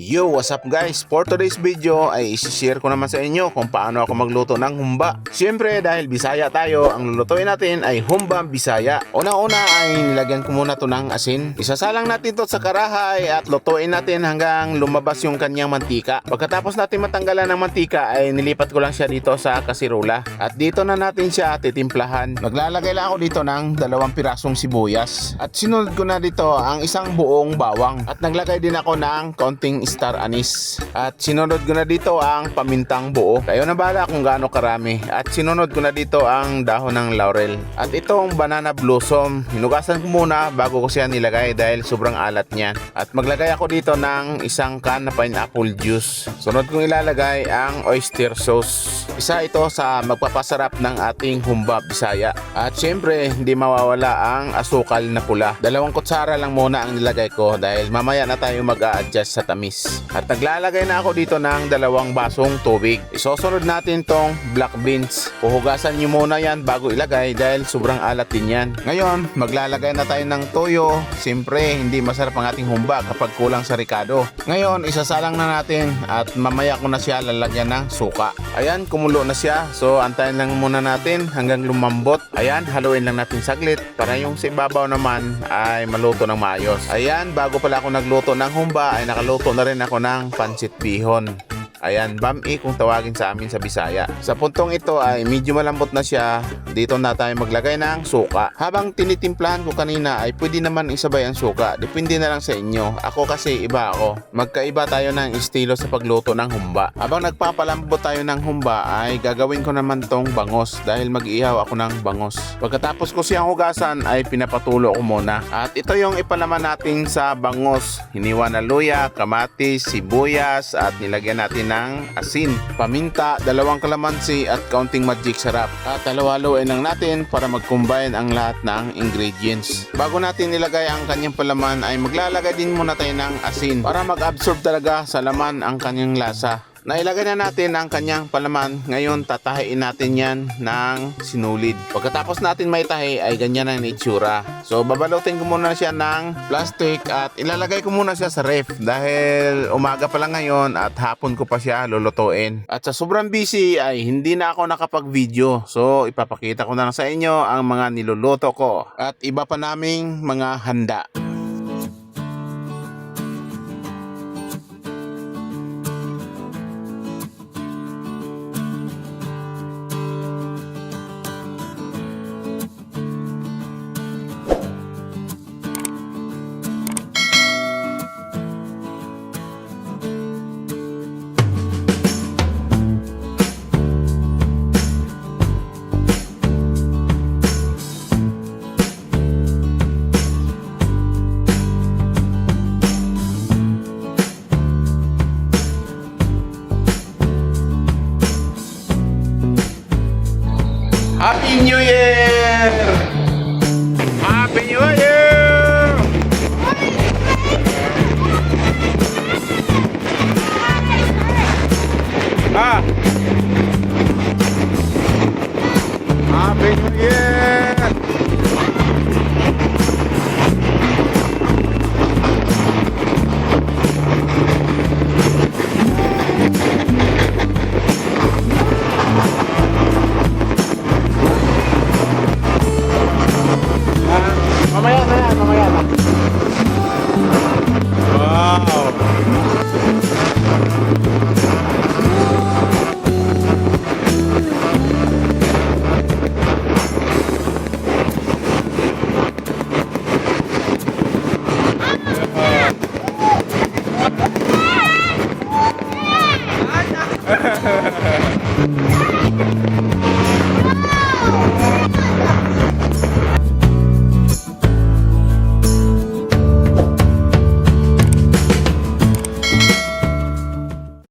Yo, what's up guys? For today's video ay isi-share ko naman sa inyo kung paano ako magluto ng humba. Siyempre dahil Bisaya tayo, ang lulutuin natin ay humba Bisaya. Una-una ay nilagyan ko muna to ng asin. Isasalang natin to sa karahay at lutuin natin hanggang lumabas yung kanyang mantika. Pagkatapos natin matanggalan ng mantika ay nilipat ko lang siya dito sa kasirola. At dito na natin siya titimplahan. Maglalagay lang ako dito ng 2 pirasong sibuyas. At sinunod ko na dito ang isang buong bawang. At naglagay din ako ng konting star anise. At sinunod ko na dito ang pamintang buo. Kayo na bahala kung gaano karami. At sinunod ko na dito ang dahon ng laurel. At itong banana blossom, hinugasan ko muna bago ko siya nilagay dahil sobrang alat niya. At maglagay ako dito ng isang can na pineapple juice. Sunod kong ilalagay ang oyster sauce. Isa ito sa magpapasarap ng ating humba Bisaya. At syempre, hindi mawawala ang asukal na pula. 2 kutsara lang muna ang nilagay ko dahil mamaya na tayo mag-a-adjust sa tamis. At naglalagay na ako dito ng 2 basong tubig. Isosunod natin tong black beans. Puhugasan nyo muna yan bago ilagay dahil sobrang alat din yan. Ngayon, maglalagay na tayo ng toyo. Siyempre, hindi masarap ang ating humba kapag kulang sa ricado. Ngayon, isasalang na natin at mamaya ko na siya lalagyan ng suka. Ayan, kumulo na siya. So, antayin lang muna natin hanggang lumambot. Ayan, haluin lang natin saglit para yung sa ibabaw naman ay maluto ng maayos. Ayan, bago pala ako nagluto ng humba ay nakaluto na rin ako ng pancit bihon. Ayan, bami kung tawagin sa amin sa Bisaya. Sa puntong ito ay medyo malambot na siya. Dito na tayo maglagay ng suka. Habang tinitimplahan ko kanina ay pwede naman isabay ang suka. Depende na lang sa inyo. Ako kasi iba ako. Magkaiba tayo ng estilo sa pagluto ng humba. Habang nagpapalambot tayo ng humba ay gagawin ko naman tong bangos dahil mag-ihaw ako ng bangos. Pagkatapos ko siyang hugasan ay pinapatulo ko muna. At ito yung ipalaman natin sa bangos. Hiniwa na luya, kamatis, sibuyas at nilagyan natin ng asin, paminta, 2 kalamansi at kaunting magic sarap. At halo-haloin lang natin para mag-combine ang lahat ng ingredients. Bago natin ilagay ang kanyang palaman ay maglalagay din muna tayo ng asin para mag-absorb talaga sa laman ang kanyang lasa. Nailagay na natin ang kanyang palaman. Ngayon tatahiin natin yan ng sinulid. Pagkatapos natin may tahi ay ganyan ang itsura. So babalutin ko muna siya ng plastic at ilalagay ko muna siya sa ref dahil umaga pa lang ngayon at hapon ko pa siya lulutuin. At sa sobrang busy ay hindi na ako nakapag-video. So ipapakita ko na lang sa inyo ang mga niluluto ko at iba pa naming mga handa. Happy New Year! Happy New Year! Ah! Happy New Year! Mamaya na yan, mamaya na. Wow!